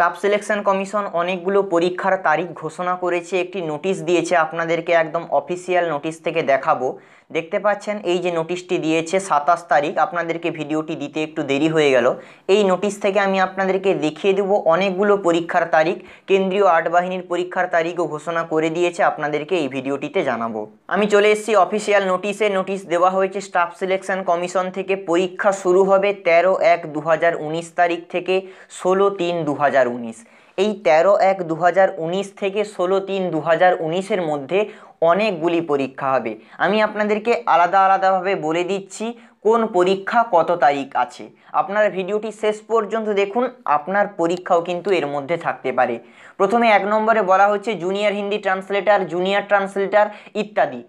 Staff selection commission অনেকগুলো পরীক্ষার তারিখ ঘোষণা করেছে, একটি নোটিশ দিয়েছে আপনাদেরকে, একদম অফিসিয়াল নোটিশ থেকে দেখাবো। দেখতে পাচ্ছেন এই যে নোটিশটি দিয়েছে 27 তারিখ, আপনাদেরকে ভিডিওটি দিতে একটু দেরি হয়ে গেল। এই নোটিশ থেকে আমি আপনাদেরকে দেখিয়ে দেবো অনেকগুলো পরীক্ষার তারিখ, কেন্দ্রীয় আর্ট বাহিনীর পরীক্ষার তারিখও ঘোষণা করে দিয়েছে, আপনাদেরকে এই ভিডিওটিতে জানাবো। আমি চলে এসেছি অফিসিয়াল নোটিশে। নোটিশ দেওয়া হয়েছে স্টাফ সিলেকশন কমিশন থেকে। পরীক্ষা শুরু হবে 13/1/2019 তারিখ থেকে 16/3/2019। এই 13/1/2019 থেকে 16/3/2019-এর মধ্যে অনেকগুলি পরীক্ষা হবে। আমি আপনাদেরকে আলাদা আলাদাভাবে বলে দিচ্ছি কোন পরীক্ষা কত তারিখ আছে। আপনারা ভিডিওটি শেষ পর্যন্ত দেখুন, আপনার পরীক্ষাও কিন্তু এর মধ্যে থাকতে পারে। প্রথমে 1 নম্বরে বলা হচ্ছে junior Hindi translator, junior translator ইত্যাদি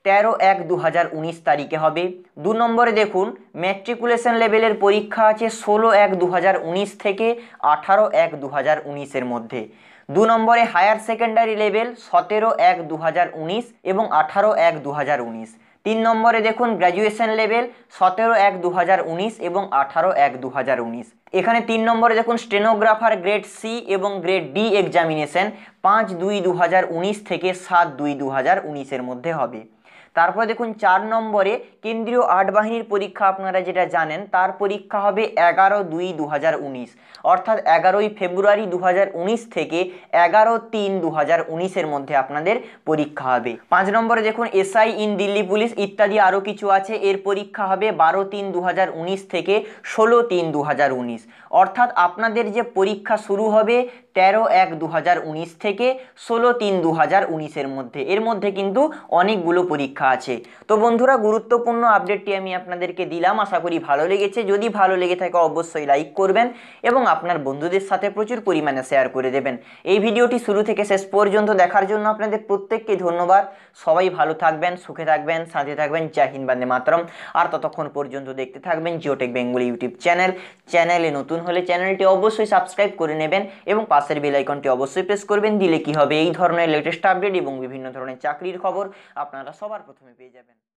13/1/2019 তারিখে হবে। 2 নম্বরে দেখুন ম্যাট্রিকুলেশন লেভেলের পরীক্ষা আছে 16/1/2019 থেকে 18/1/2019-এর মধ্যে। 2 নম্বরে হায়ার সেকেন্ডারি লেভেল 17/1/2019 এবং 18/1/2019। 3 নম্বরে দেখুন গ্র্যাজুয়েশন লেভেল 17/1/2019 এবং 18/1/2019। এখানে 3 নম্বরে দেখুন স্টেনোগ্রাফার গ্রেড সি এবং গ্রেড ডি এক্সামিনেশন 5/2/2019 থেকে 7/2/2019-এর মধ্যে হবে। তারপর দেখুন 4 নম্বরে কেন্দ্রীয় আর্ট বাহিনীর পরীক্ষা, আপনারা যেটা জানেন তার পরীক্ষা হবে 11/2/2019, অর্থাৎ 11ই ফেব্রুয়ারি 2019 থেকে 11/3/2019-এর মধ্যে আপনাদের পরীক্ষা হবে। 5 নম্বরে দেখুন এসআই ইন দিল্লি পুলিশ ইত্যাদি আরও কিছু আছে, এর পরীক্ষা হবে 12/3/2019 থেকে 16/3/2019, অর্থাৎ আপনাদের যে পরীক্ষা শুরু হবে 13/1/2019 থেকে 16/3/2019-এর মধ্যে। এর মধ্যে কিন্তু অনেকগুলো পরীক্ষা আছে। তো বন্ধুরা, গুরুত্বপূর্ণ আপডেটটি আমি আপনাদেরকে দিলাম, আশা করি ভালো লেগেছে। যদি ভালো লেগে থাকে অবশ্যই লাইক করবেন এবং আপনার বন্ধুদের সাথে প্রচুর পরিমাণে শেয়ার করে দেবেন। এই ভিডিওটি শুরু থেকে শেষ পর্যন্ত দেখার জন্য আপনাদের প্রত্যেককে ধন্যবাদ। সবাই ভালো থাকবেন, সুখে থাকবেন, সাথে থাকবেন। জয় হিন্দ, বন্দে মাতরম। আর ততক্ষণ পর্যন্ত দেখতে থাকবেন জিওটেক বেঙ্গলি ইউটিউব চ্যানেলে নতুন হলে চ্যানেলটি অবশ্যই সাবস্ক্রাইব করে নেবেন এবং পাশের বেল আইকনটি অবশ্যই প্রেস করবেন। দিলে কি হবে, এই ধরনের লেটেস্ট আপডেট এবং বিভিন্ন ধরনের চাকরির খবর আপনারা সবার প্রথমে পেয়ে যাবেন।